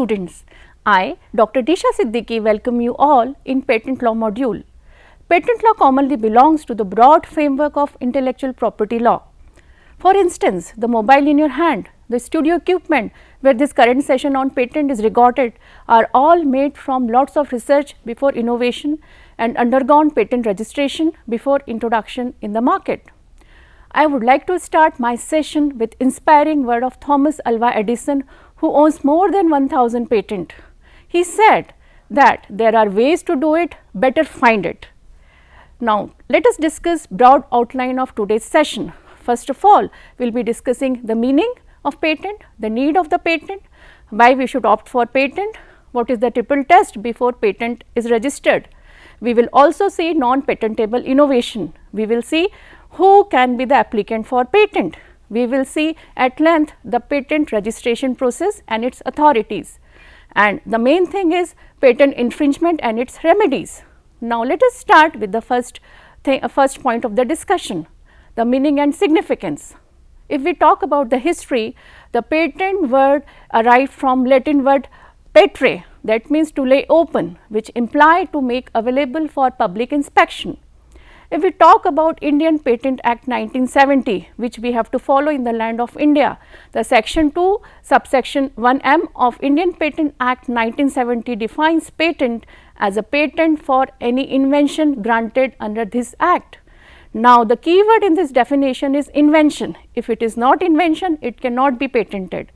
students. I, Dr. Disha Siddiqui, welcome you all in Patent Law module. Patent law commonly belongs to the broad framework of intellectual property law. For instance, the mobile in your hand, the studio equipment where this current session on patent is recorded are all made from lots of research before innovation and undergone patent registration before introduction in the market. I would like to start my session with inspiring word of Thomas Alva Edison, who owns more than 1000 patents. He said that there are ways to do it, better find it. Now, let us discuss broad outline of today's session. First of all, we will be discussing the meaning of patent, the need of the patent, why we should opt for patent, what is the triple test before patent is registered. We will also see non-patentable innovation. We will see who can be the applicant for patent. We will see at length the patent registration process and its authorities. And the main thing is patent infringement and its remedies. Now, let us start with the first point of the discussion, the meaning and significance. If we talk about the history, the patent word arrived from Latin word petre, that means to lay open, which implied to make available for public inspection. If we talk about Indian Patent Act 1970, which we have to follow in the land of India, the section 2 subsection 1m of Indian Patent Act 1970 defines patent as a patent for any invention granted under this act. Now, the key word in this definition is invention. If it is not invention, it cannot be patented,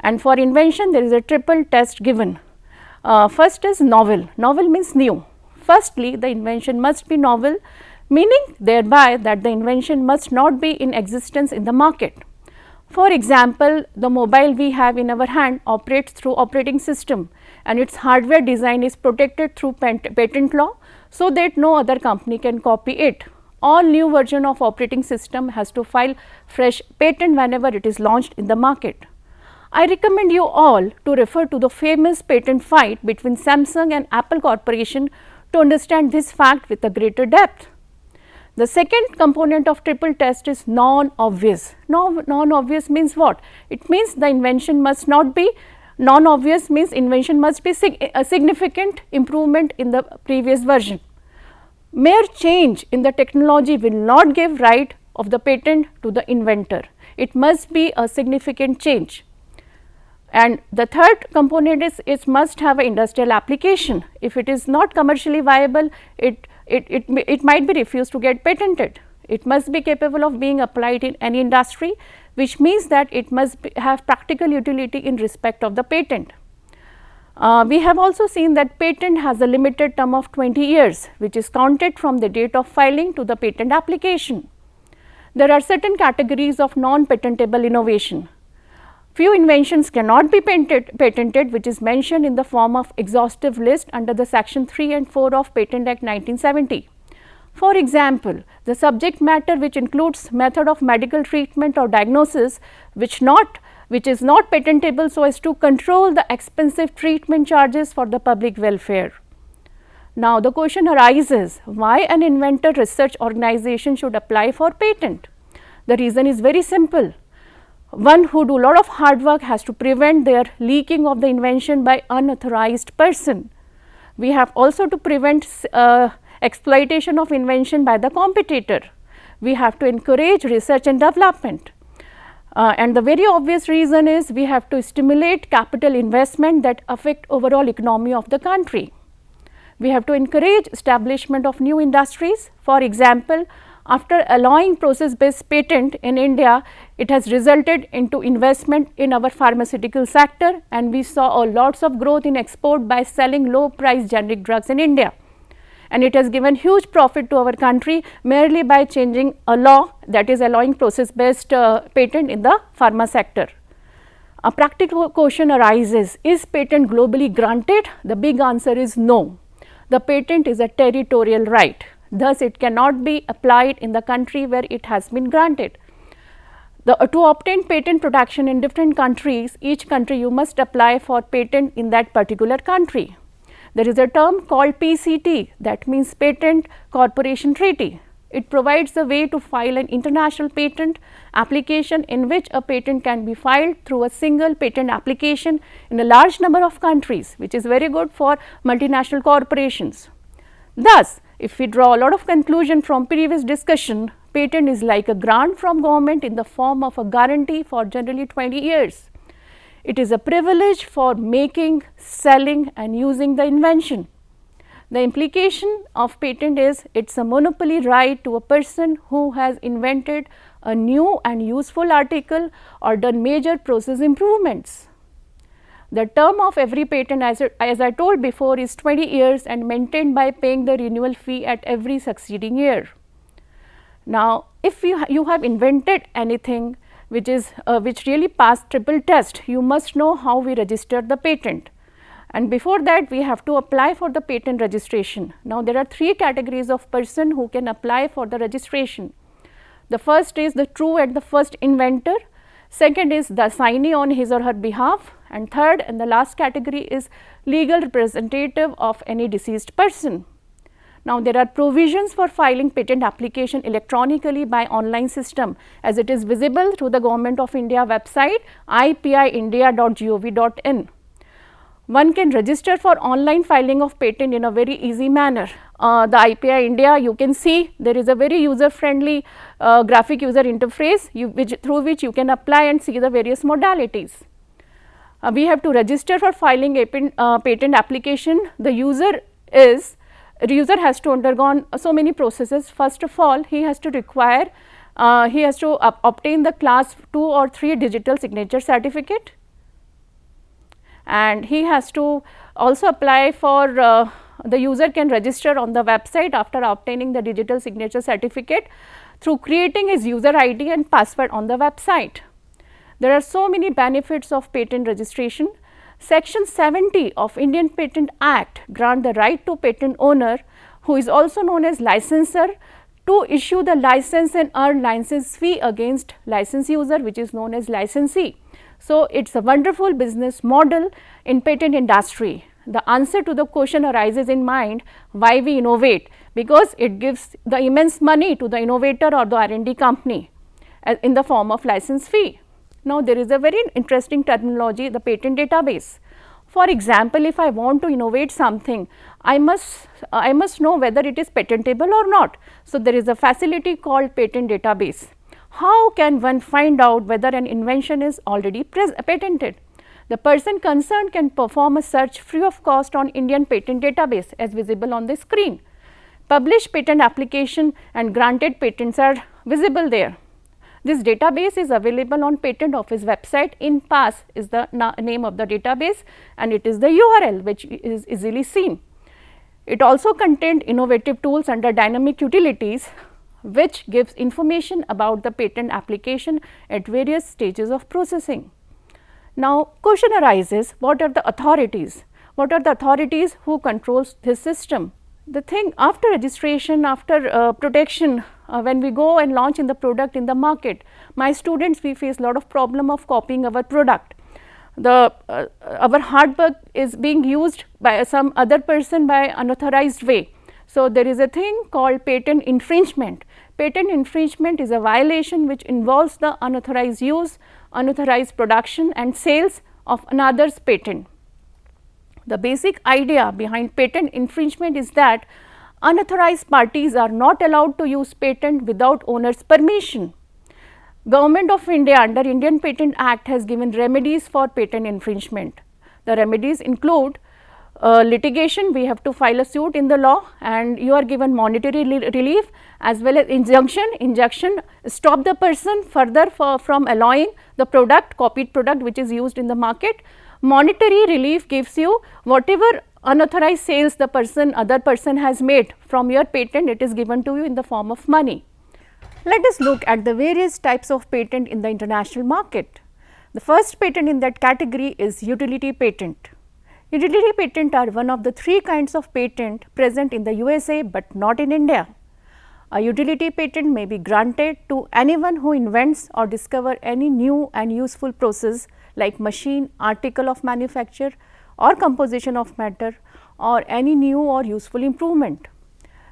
and for invention there is a triple test given. First is novel. Novel means new. Firstly, the invention must be novel, meaning thereby that the invention must not be in existence in the market. For example, the mobile we have in our hand operates through operating system and its hardware design is protected through patent law, so that no other company can copy it. All new version of operating system has to file fresh patent whenever it is launched in the market. I recommend you all to refer to the famous patent fight between Samsung and Apple Corporation to understand this fact with a greater depth. The second component of triple test is non-obvious. Non-obvious means what? It means the invention must not be non-obvious, means invention must be a significant improvement in the previous version. Mere change in the technology will not give right of the patent to the inventor. It must be a significant change. And the third component is it must have an industrial application. If it is not commercially viable, it might be refused to get patented. It must be capable of being applied in any industry, which means that it must have practical utility in respect of the patent. We have also seen that patent has a limited term of 20 years, which is counted from the date of filing to the patent application. There are certain categories of non-patentable innovation. Few inventions cannot be patented, which is mentioned in the form of exhaustive list under the section 3 and 4 of Patent Act 1970. For example, the subject matter which includes method of medical treatment or diagnosis which is not patentable so as to control the expensive treatment charges for the public welfare. Now, the question arises, why an inventor research organization should apply for patent? The reason is very simple. One who do lot of hard work has to prevent their leaking of the invention by unauthorized person. We have also to prevent exploitation of invention by the competitor. We have to encourage research and development. And the very obvious reason is we have to stimulate capital investment that affect overall economy of the country. We have to encourage establishment of new industries. For example, after allowing process based patent in India, it has resulted into investment in our pharmaceutical sector, and we saw lots of growth in export by selling low price generic drugs in India. And it has given huge profit to our country merely by changing a law that is allowing process based patent in the pharma sector. A practical question arises, is patent globally granted? The big answer is no. The patent is a territorial right. Thus, it cannot be applied in the country where it has been granted. To obtain patent protection in different countries, each country you must apply for patent in that particular country. There is a term called PCT, that means Patent Corporation Treaty. It provides a way to file an international patent application in which a patent can be filed through a single patent application in a large number of countries, which is very good for multinational corporations. Thus, if we draw a lot of conclusion from previous discussion, patent is like a grant from government in the form of a guarantee for generally 20 years. It is a privilege for making, selling and using the invention. The implication of patent is it is a monopoly right to a person who has invented a new and useful article or done major process improvements. The term of every patent, as I told before, is 20 years and maintained by paying the renewal fee at every succeeding year. Now, if you have invented anything which really passed triple test, you must know how we register the patent. And before that, we have to apply for the patent registration. Now, there are three categories of person who can apply for the registration. The first is the true and the first inventor, second is the assignee on his or her behalf, and third and the last category is legal representative of any deceased person. Now, there are provisions for filing patent application electronically by online system, as it is visible through the Government of India website ipiindia.gov.in. One can register for online filing of patent in a very easy manner. The IPI India, you can see there is a very user friendly graphic user interface through which you can apply and see the various modalities. We have to register for filing a patent application. The user has to undergo so many processes. First of all, he has to obtain the class 2 or 3 digital signature certificate, and he has to also apply for the user can register on the website after obtaining the digital signature certificate through creating his user ID and password on the website. There are so many benefits of patent registration. Section 70 of Indian Patent Act grant the right to patent owner, who is also known as licensor, to issue the license and earn license fee against license user, which is known as licensee. So, it is a wonderful business model in patent industry. The answer to the question arises in mind, why we innovate, because it gives the immense money to the innovator or the R&D company in the form of license fee. Now, there is a very interesting terminology, the patent database. For example, if I want to innovate something, I must know whether it is patentable or not. So, there is a facility called patent database. How can one find out whether an invention is already patented? The person concerned can perform a search free of cost on Indian patent database as visible on the screen. Published patent application and granted patents are visible there. This database is available on Patent Office website. INPAS is the name of the database and it is the URL which is easily seen. It also contained innovative tools under dynamic utilities, which gives information about the patent application at various stages of processing. Now, question arises, what are the authorities? What are the authorities who controls this system? The thing after registration, after protection, when we go and launch in the product in the market, my students, we face a lot of problem of copying our product. Our hard work is being used by some other person by unauthorized way. So, there is a thing called patent infringement. Patent infringement is a violation which involves the unauthorized use, unauthorized production and sales of another's patent. The basic idea behind patent infringement is that unauthorized parties are not allowed to use patent without owner's permission. Government of India under Indian Patent Act has given remedies for patent infringement. The remedies include litigation, we have to file a suit in the law and you are given monetary relief as well as injunction stop the person further from allowing the product, copied product which is used in the market. Monetary relief gives you whatever unauthorized sales the other person has made from your patent, it is given to you in the form of money. Let us look at the various types of patent in the international market. The first patent in that category is utility patent. Utility patent are one of the 3 kinds of patent present in the USA, but not in India. A utility patent may be granted to anyone who invents or discover any new and useful process like machine, article of manufacture or composition of matter or any new or useful improvement.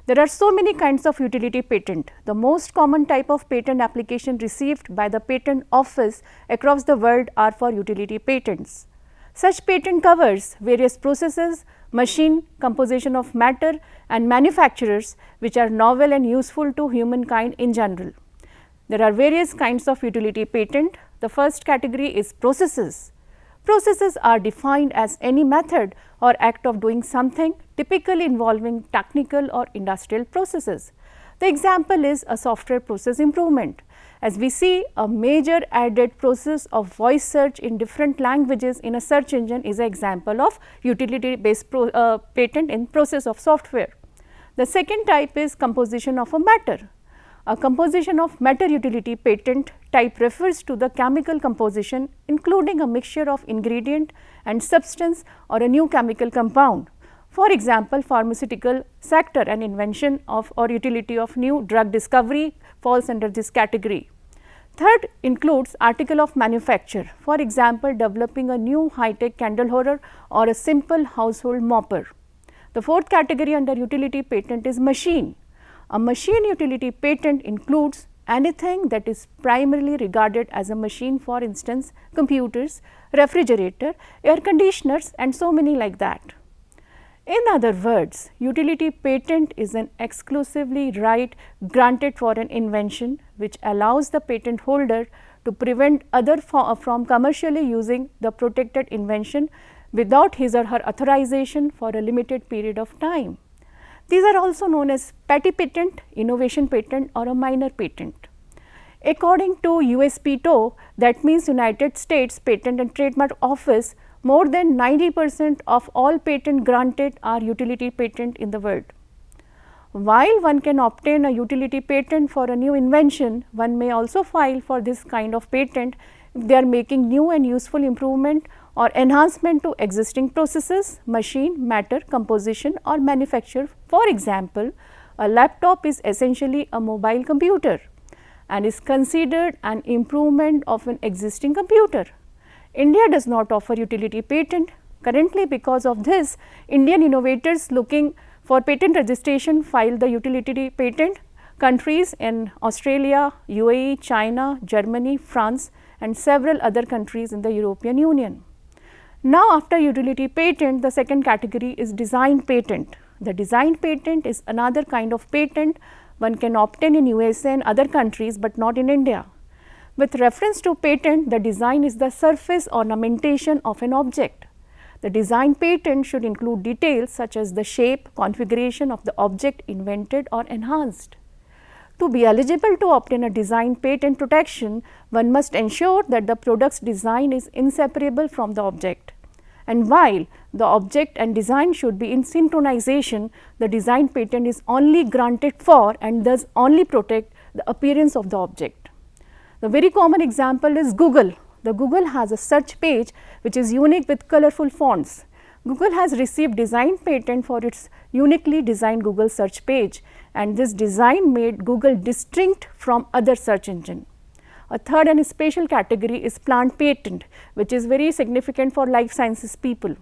There are so many kinds of utility patent. The most common type of patent application received by the patent office across the world are for utility patents. Such patent covers various processes, machine, composition of matter and manufacturers which are novel and useful to humankind in general. There are various kinds of utility patent. The first category is processes. Processes are defined as any method or act of doing something typically involving technical or industrial processes. The example is a software process improvement. As we see, a major added process of voice search in different languages in a search engine is an example of utility based patent in process of software. The second type is composition of a matter. A composition of matter utility patent type refers to the chemical composition including a mixture of ingredient and substance or a new chemical compound. For example, pharmaceutical sector and invention of or utility of new drug discovery falls under this category. Third includes article of manufacture, for example, developing a new high-tech candle holder or a simple household mopper. The fourth category under utility patent is machine. A machine utility patent includes anything that is primarily regarded as a machine, for instance, computers, refrigerator, air conditioners and so many like that. In other words, utility patent is an exclusively right granted for an invention which allows the patent holder to prevent other from commercially using the protected invention without his or her authorization for a limited period of time. These are also known as petty patent, innovation patent or a minor patent. According to USPTO, that means United States Patent and Trademark Office, more than 90% of all patent granted are utility patent in the world. While one can obtain a utility patent for a new invention, one may also file for this kind of patent if they are making new and useful improvement or enhancement to existing processes, machine, matter, composition or manufacture. For example, a laptop is essentially a mobile computer and is considered an improvement of an existing computer. India does not offer utility patent. Currently, because of this, Indian innovators looking for patent registration file the utility patent. Countries in Australia, UAE, China, Germany, France and several other countries in the European Union. Now, after utility patent, the second category is design patent. The design patent is another kind of patent one can obtain in USA and other countries, but not in India. With reference to patent, the design is the surface ornamentation of an object. The design patent should include details such as the shape, configuration of the object invented or enhanced. To be eligible to obtain a design patent protection, one must ensure that the product's design is inseparable from the object. And while the object and design should be in synchronization, the design patent is only granted for and thus only protect the appearance of the object. The very common example is Google. The Google has a search page which is unique with colorful fonts. Google has received design patent for its uniquely designed Google search page, and this design made Google distinct from other search engine. A third and special category is plant patent, which is very significant for life sciences people.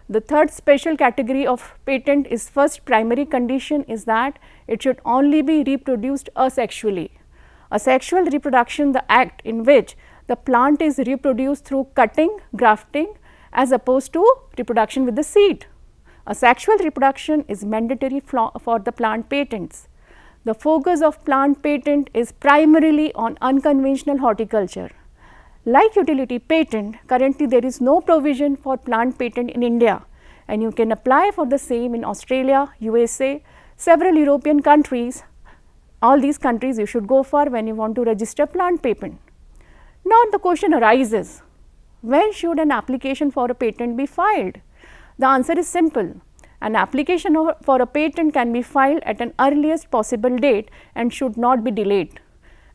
The third special category of patent is first primary condition is that it should only be reproduced asexually. Asexual reproduction, the act in which the plant is reproduced through cutting, grafting as opposed to reproduction with the seed. Asexual reproduction is mandatory for the plant patents. The focus of plant patent is primarily on unconventional horticulture. Like utility patent, currently there is no provision for plant patent in India, and you can apply for the same in Australia, USA, several European countries. All these countries you should go for when you want to register plant patent. Now the question arises, when should an application for a patent be filed? The answer is simple. An application for a patent can be filed at an earliest possible date and should not be delayed.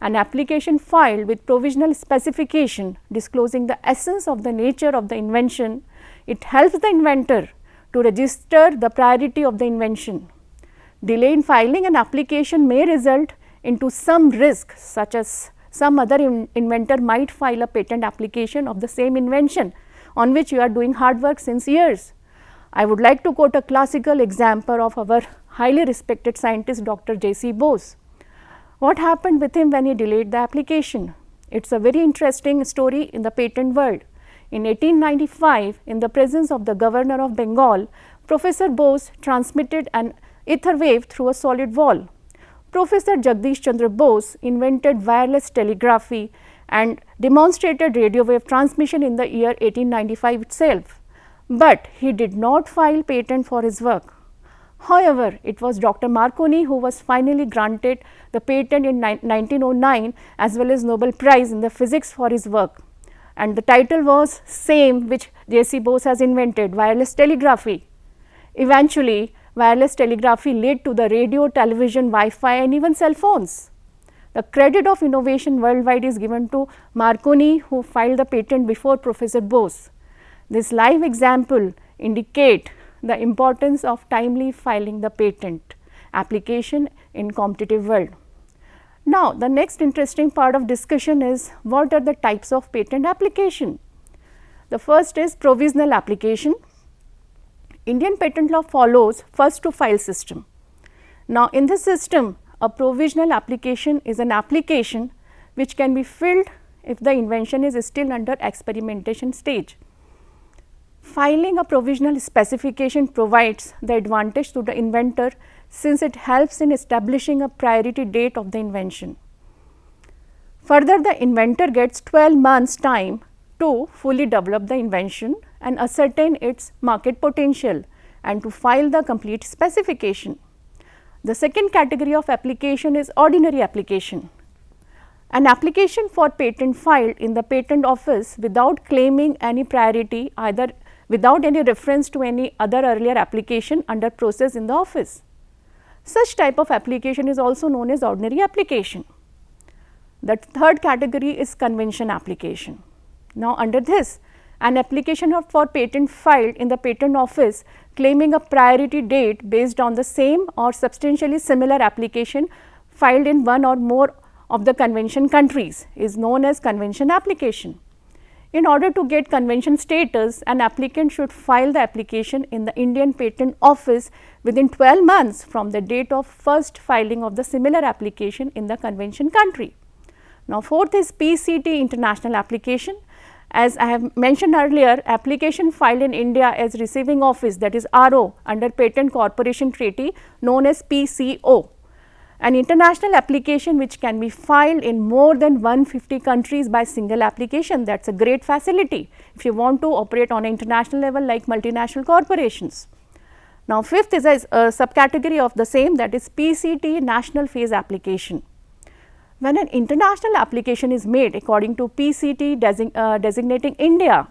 An application filed with provisional specification disclosing the essence of the nature of the invention, it helps the inventor to register the priority of the invention. Delay in filing an application may result into some risk, such as some other inventor might file a patent application of the same invention on which you are doing hard work since years. I would like to quote a classical example of our highly respected scientist Dr. J.C. Bose. What happened with him when he delayed the application? It's a very interesting story in the patent world. In 1895, in the presence of the Governor of Bengal, Professor Bose transmitted an ether wave through a solid wall. Professor Jagdish Chandra Bose invented wireless telegraphy and demonstrated radio wave transmission in the year 1895 itself, but he did not file patent for his work. However, it was Dr. Marconi who was finally granted the patent in 1909 as well as Nobel Prize in the physics for his work, and the title was same which J.C. Bose has invented, wireless telegraphy. Eventually, wireless telegraphy led to the radio, television, Wi-Fi and even cell phones. The credit of innovation worldwide is given to Marconi, who filed the patent before Professor Bose. This live example indicate the importance of timely filing the patent application in competitive world. Now, the next interesting part of discussion is what are the types of patent application. The first is provisional application. Indian patent law follows first to file system. Now, in this system, a provisional application is an application which can be filed if the invention is still under experimentation stage. Filing a provisional specification provides the advantage to the inventor since it helps in establishing a priority date of the invention. Further, the inventor gets 12 months time to fully develop the invention and ascertain its market potential and to file the complete specification. The second category of application is ordinary application. An application for patent filed in the patent office without claiming any priority, either without any reference to any other earlier application under process in the office. Such type of application is also known as ordinary application. The third category is convention application. Now, under this, an application for patent filed in the patent office claiming a priority date based on the same or substantially similar application filed in one or more of the convention countries is known as convention application. In order to get convention status, an applicant should file the application in the Indian Patent Office within 12 months from the date of first filing of the similar application in the convention country. Now, fourth is PCT international application. As I have mentioned earlier, application filed in India as receiving office, that is RO, under Patent Corporation Treaty known as PCO. An international application which can be filed in more than 150 countries by single application, that is a great facility if you want to operate on an international level like multinational corporations. Now, fifth is a subcategory of the same, that is PCT national phase application. When an international application is made according to PCT designating India,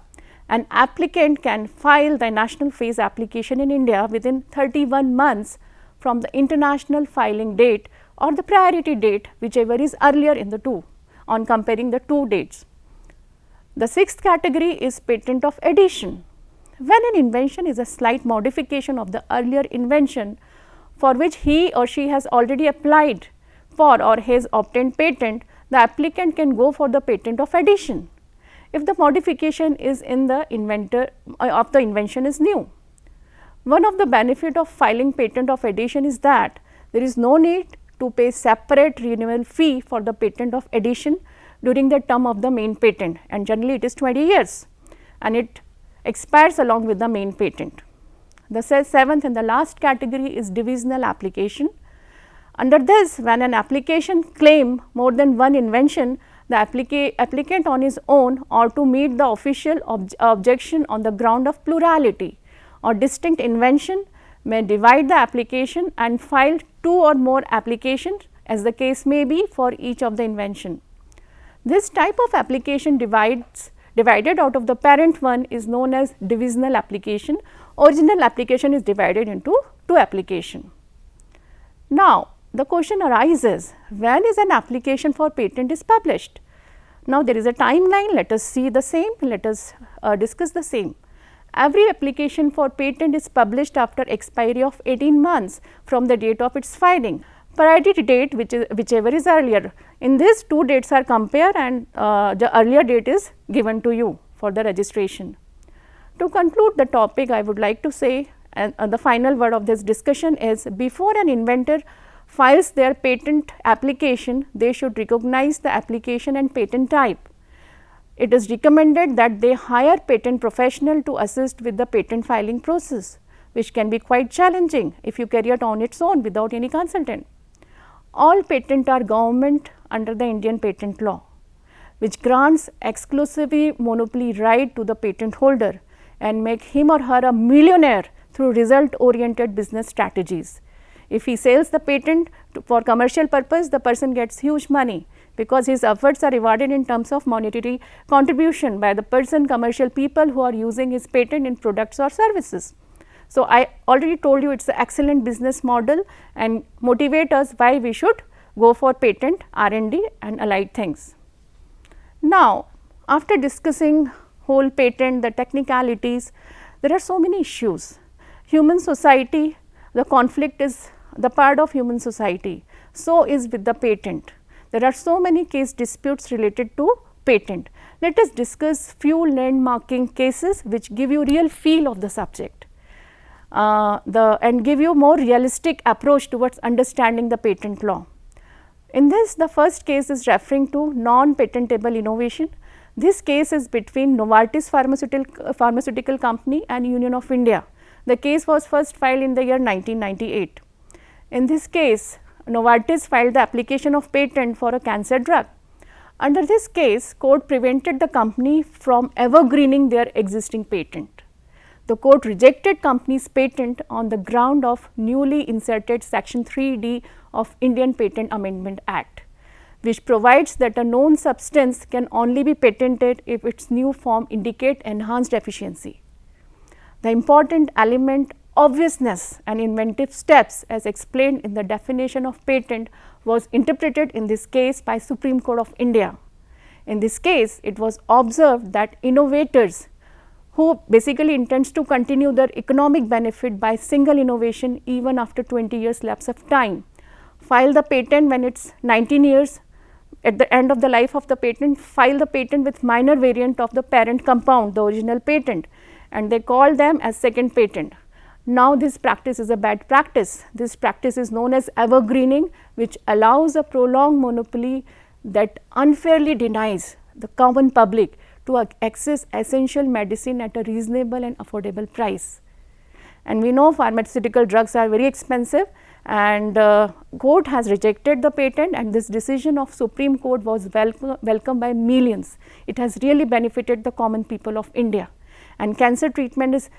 an applicant can file the national phase application in India within 31 months from the international filing date or the priority date, whichever is earlier in the two, on comparing the two dates. The sixth category is patent of addition. When an invention is a slight modification of the earlier invention for which he or she has already applied for or has obtained patent, the applicant can go for the patent of addition if the modification is in the inventor of the invention is new. One of the benefit of filing patent of addition is that there is no need to pay separate renewal fee for the patent of addition during the term of the main patent, and generally it is 20 years and it expires along with the main patent. The seventh and the last category is divisional application. Under this, when an application claim more than one invention, the applicant on his own or to meet the official objection on the ground of plurality or distinct invention may divide the application and file two or more applications as the case may be for each of the invention. This type of application divided out of the parent one is known as divisional application. Original application is divided into two applications. Now, the question arises, when is an application for patent is published? Now, there is a timeline, let us see the same, let us discuss the same. Every application for patent is published after expiry of 18 months from the date of its filing. Priority date, whichever is earlier. In this, two dates are compared and the earlier date is given to you for the registration. To conclude the topic, I would like to say and the final word of this discussion is, before an inventor files their patent application, they should recognize the application and patent type. It is recommended that they hire patent professional to assist with the patent filing process, which can be quite challenging if you carry it on its own without any consultant. All patents are government under the Indian patent law, which grants exclusively monopoly right to the patent holder and make him or her a millionaire through result oriented business strategies. If he sells the patent for commercial purpose, the person gets huge money, because his efforts are rewarded in terms of monetary contribution by the person, commercial people who are using his patent in products or services. So, I already told you it is an excellent business model and motivate us why we should go for patent, R&D and allied things. Now, after discussing whole patent, the technicalities, there are so many issues. Human society, the conflict is the part of human society, so is with the patent. There are so many case disputes related to patent. Let us discuss few landmarking cases which give you real feel of the subject and give you more realistic approach towards understanding the patent law. In this, the first case is referring to non-patentable innovation. This case is between Novartis pharmaceutical company and Union of India. The case was first filed in the year 1998. In this case, Novartis filed the application of patent for a cancer drug. Under this case, court prevented the company from evergreening their existing patent. The court rejected company's patent on the ground of newly inserted section 3D of Indian Patent Amendment Act, which provides that a known substance can only be patented if its new form indicate enhanced efficiency. The important element, obviousness and inventive steps, as explained in the definition of patent, was interpreted in this case by Supreme Court of India. In this case, it was observed that innovators who basically intends to continue their economic benefit by single innovation even after 20 years lapse of time, file the patent when it is 19 years, at the end of the life of the patent, file the patent with minor variant of the parent compound, the original patent, and they call them as second patent. Now, this practice is a bad practice. This practice is known as evergreening, which allows a prolonged monopoly that unfairly denies the common public to access essential medicine at a reasonable and affordable price. And we know pharmaceutical drugs are very expensive, and court has rejected the patent, and this decision of Supreme Court was welcomed by millions. It has really benefited the common people of India. And cancer treatment is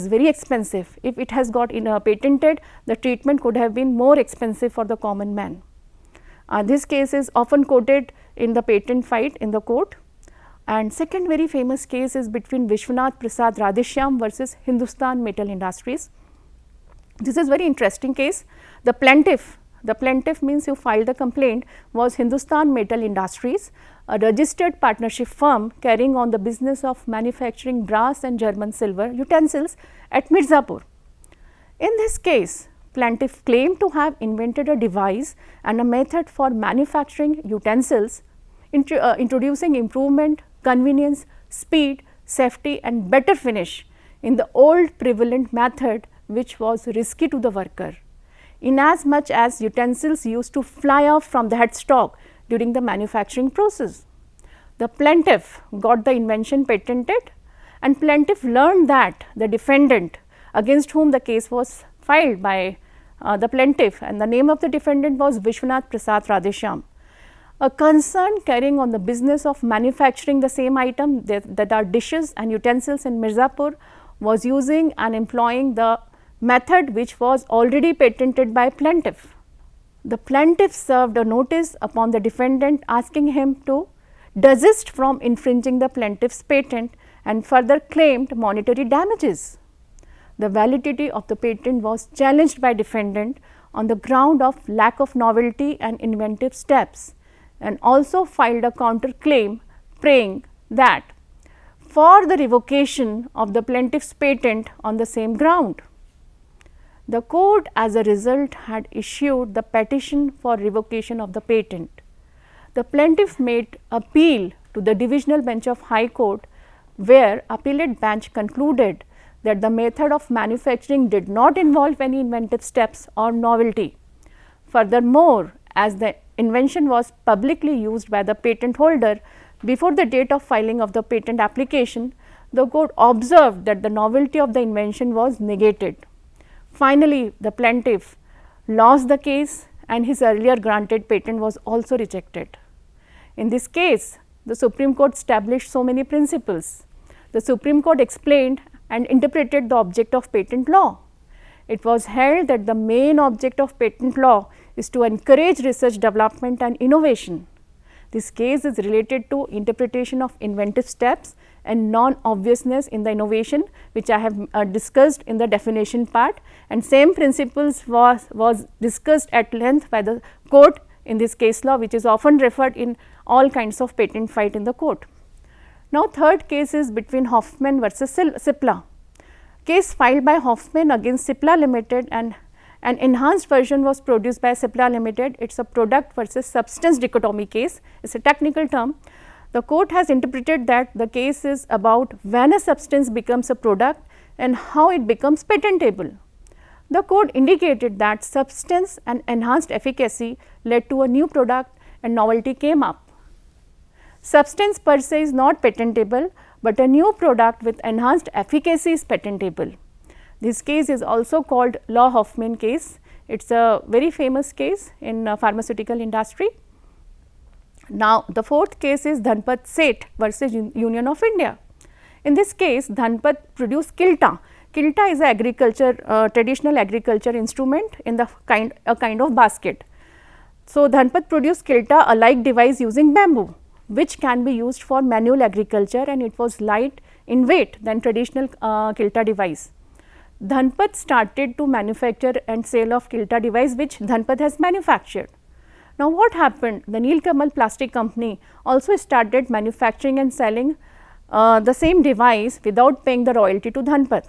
very expensive. If it has got patented, the treatment could have been more expensive for the common man. This case is often quoted in the patent fight in the court. And second very famous case is between Vishwanath Prasad Radheshyam versus Hindustan Metal Industries. This is very interesting case. The plaintiff means who filed the complaint was Hindustan Metal Industries, a registered partnership firm carrying on the business of manufacturing brass and German silver utensils at Mirzapur. In this case, plaintiff claimed to have invented a device and a method for manufacturing utensils, introducing improvement, convenience, speed, safety and better finish in the old prevalent method, which was risky to the worker, inasmuch as utensils used to fly off from the headstock during the manufacturing process. The plaintiff got the invention patented, and plaintiff learned that the defendant against whom the case was filed by the plaintiff, and the name of the defendant was Vishwanath Prasad Radheshyam, a concern carrying on the business of manufacturing the same item that are dishes and utensils in Mirzapur, was using and employing the method which was already patented by plaintiff. The plaintiff served a notice upon the defendant asking him to desist from infringing the plaintiff's patent and further claimed monetary damages. The validity of the patent was challenged by defendant on the ground of lack of novelty and inventive steps, and also filed a counter claim praying that for the revocation of the plaintiff's patent on the same ground. The court as a result had issued the petition for revocation of the patent. The plaintiff made appeal to the divisional bench of High Court, where appellate bench concluded that the method of manufacturing did not involve any inventive steps or novelty. Furthermore, as the invention was publicly used by the patent holder before the date of filing of the patent application, the court observed that the novelty of the invention was negated. Finally, the plaintiff lost the case and his earlier granted patent was also rejected. In this case, the Supreme Court established so many principles. The Supreme Court explained and interpreted the object of patent law. It was held that the main object of patent law is to encourage research, development and innovation. This case is related to interpretation of inventive steps and non-obviousness in the innovation, which I have discussed in the definition part, and same principles was discussed at length by the court in this case law, which is often referred in all kinds of patent fight in the court. Now, third case is between Hoffman versus Cipla. Case filed by Hoffman against Cipla Limited, and an enhanced version was produced by Cipla Limited. It is a product versus substance dichotomy case. It is a technical term. The court has interpreted that the case is about when a substance becomes a product and how it becomes patentable. The court indicated that substance and enhanced efficacy led to a new product and novelty came up. Substance per se is not patentable, but a new product with enhanced efficacy is patentable. This case is also called Law Hoffman case. It is a very famous case in pharmaceutical industry. Now, the fourth case is Dhanpat Seth versus Union of India. In this case, Dhanpat produced Kilta. Kilta is a traditional agriculture instrument in the a kind of basket. So, Dhanpat produced Kilta, a like device using bamboo, which can be used for manual agriculture, and it was light in weight than traditional Kilta device. Dhanpat started to manufacture and sale of Kilta device, which Dhanpat has manufactured. Now, what happened? The Nilkamal Plastic Company also started manufacturing and selling the same device without paying the royalty to Dhanpat,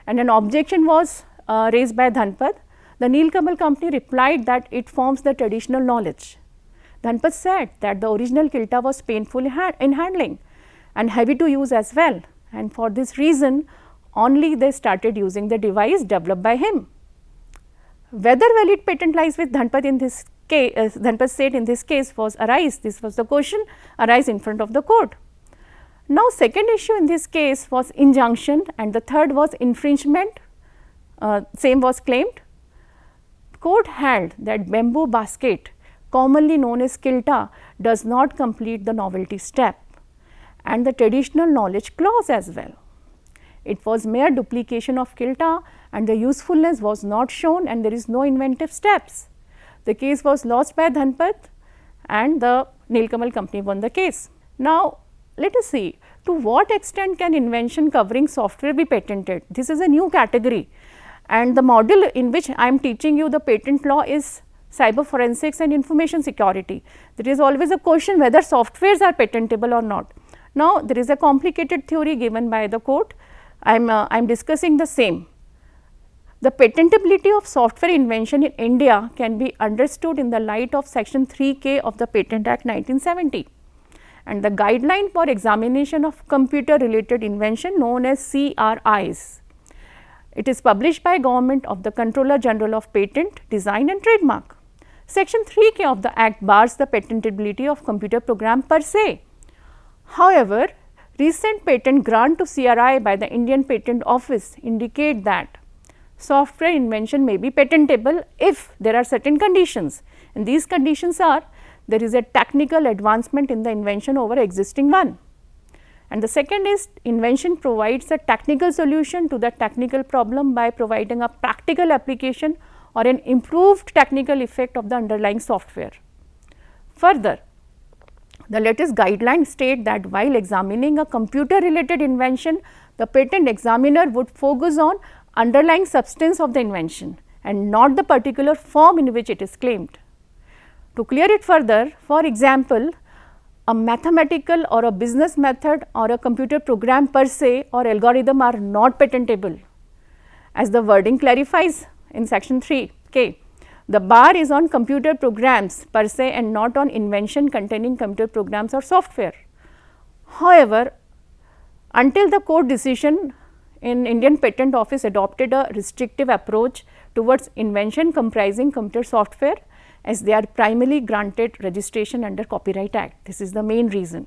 and an objection was raised by Dhanpat. The Nilkamal Company replied that it forms the traditional knowledge. Dhanpat said that the original Kilta was painful in handling and heavy to use as well, and for this reason only they started using the device developed by him. Whether valid patent lies with Dhanpat in this case, Dhanpat said in this case was this was the question arise in front of the court. Now, second issue in this case was injunction and the third was infringement, same was claimed. Court held that bamboo basket, commonly known as Kilta, does not complete the novelty step and the traditional knowledge clause as well. It was mere duplication of Kilta and the usefulness was not shown and there is no inventive steps. The case was lost by Dhanpat and the Nilkamal Company won the case. Now, let us see to what extent can invention covering software be patented. This is a new category and the module in which I am teaching you the patent law is cyber forensics and information security. There is always a question whether softwares are patentable or not. Now, there is a complicated theory given by the court. I am discussing the same. The patentability of software invention in India can be understood in the light of section 3K of the Patent Act 1970 and the guideline for examination of computer related invention known as CRIs. It is published by Government of the Controller General of Patent, Design and Trademark. Section 3K of the Act bars the patentability of computer program per se. However, recent patent grant to CRI by the Indian Patent Office indicate that software invention may be patentable if there are certain conditions, and these conditions are there is a technical advancement in the invention over existing one, and the second is invention provides a technical solution to the technical problem by providing a practical application or an improved technical effect of the underlying software. Further, the latest guidelines state that while examining a computer related invention, the patent examiner would focus on underlying substance of the invention and not the particular form in which it is claimed. To clear it further, for example, a mathematical or a business method or a computer program per se or algorithm are not patentable. As the wording clarifies in section 3K, the bar is on computer programs per se and not on invention containing computer programs or software. However, until the court decision in Indian Patent Office adopted a restrictive approach towards invention comprising computer software, as they are primarily granted registration under Copyright Act. This is the main reason.